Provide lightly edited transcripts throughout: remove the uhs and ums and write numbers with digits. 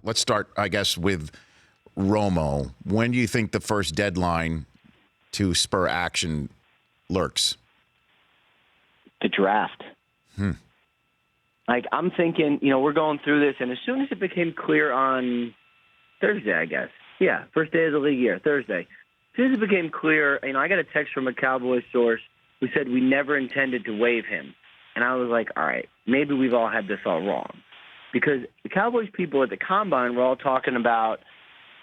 let's start, I guess, with Romo. When do you think the first deadline to spur action lurks? The draft. Like, I'm thinking, we're going through this, and as soon as it became clear on Thursday, I guess. Yeah, first day of the league year, Thursday. As soon as it became clear, I got a text from a Cowboys source who said we never intended to waive him. And I was like, all right, maybe we've all had this all wrong. Because the Cowboys people at the Combine were all talking about,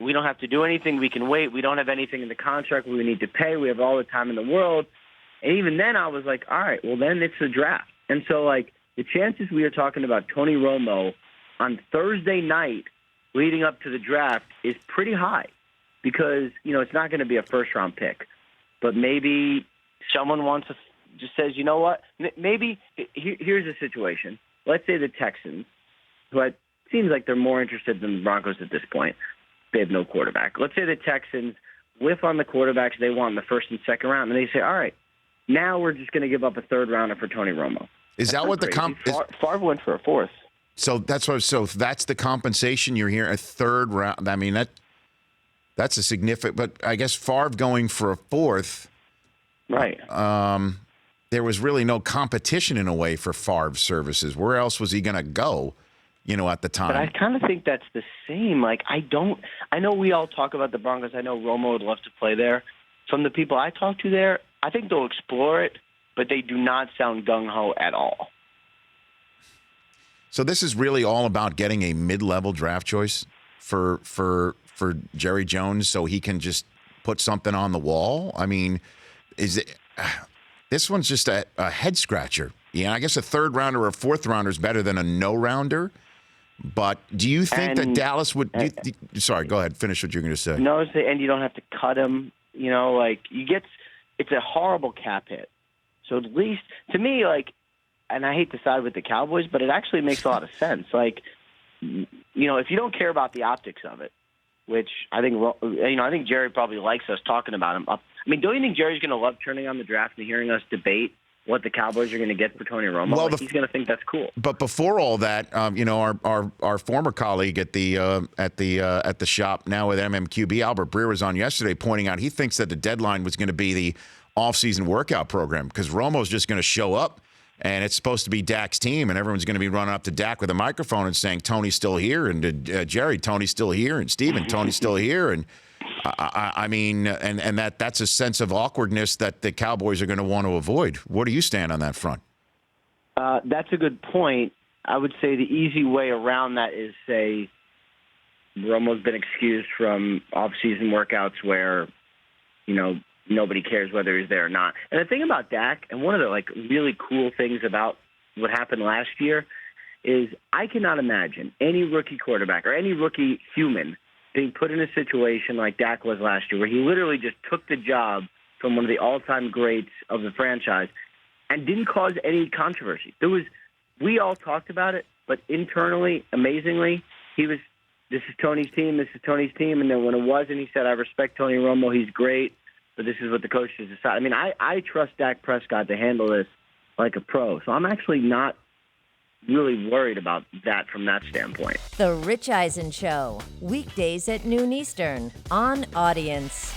we don't have to do anything, we can wait, we don't have anything in the contract we need to pay, we have all the time in the world. And even then I was like, all right, well then it's the draft. And so, the chances we are talking about Tony Romo on Thursday night leading up to the draft is pretty high because, it's not going to be a first-round pick. But maybe someone just says, you know what, maybe here's the situation. Let's say the Texans, who it seems like they're more interested than the Broncos at this point. They have no quarterback. Let's say the Texans whiff on the quarterbacks they want in the first and second round, and they say, all right, now we're just going to give up a third rounder for Tony Romo. Is that what crazy. Favre went for a fourth. So that's the compensation you're hearing, a third round. I mean, that's a significant, but I guess Favre going for a fourth. Right. There was really no competition in a way for Favre's services. Where else was he going to go, at the time? But I kind of think that's the same. I know we all talk about the Broncos. I know Romo would love to play there. From the people I talk to there, I think they'll explore it, but they do not sound gung-ho at all. So this is really all about getting a mid-level draft choice for Jerry Jones so he can just put something on the wall? I mean, this one's just a head-scratcher. Yeah, I guess a third rounder or a fourth rounder is better than a no-rounder. But do you think that Dallas would sorry, go ahead. Finish what you're going to say. No, and you don't have to cut him. It's a horrible cap hit. So at least, to me, and I hate to side with the Cowboys, but it actually makes a lot of sense. If you don't care about the optics of it, which I think Jerry probably likes us talking about him. Don't you think Jerry's going to love turning on the draft and hearing us debate what the Cowboys are going to get for Tony Romo? Well, he's going to think that's cool. But before all that, our former colleague at the shop now with MMQB, Albert Breer, was on yesterday pointing out he thinks that the deadline was going to be the off-season workout program because Romo's just going to show up and it's supposed to be Dak's team and everyone's going to be running up to Dak with a microphone and saying Tony's still here and Jerry, Tony's still here and Steven, Tony's still here and. That's a sense of awkwardness that the Cowboys are going to want to avoid. Where do you stand on that front? That's a good point. I would say the easy way around that is say Romo's been excused from off-season workouts where, nobody cares whether he's there or not. And the thing about Dak, and one of the really cool things about what happened last year is I cannot imagine any rookie quarterback or any rookie human being put in a situation like Dak was last year, where he literally just took the job from one of the all-time greats of the franchise and didn't cause any controversy. We all talked about it, but internally, amazingly, this is Tony's team, this is Tony's team, and then when it wasn't, he said, I respect Tony Romo, he's great, but this is what the coaches decide. I trust Dak Prescott to handle this like a pro, so I'm actually not really worried about that from that standpoint. The Rich Eisen Show, weekdays at noon Eastern on Audience.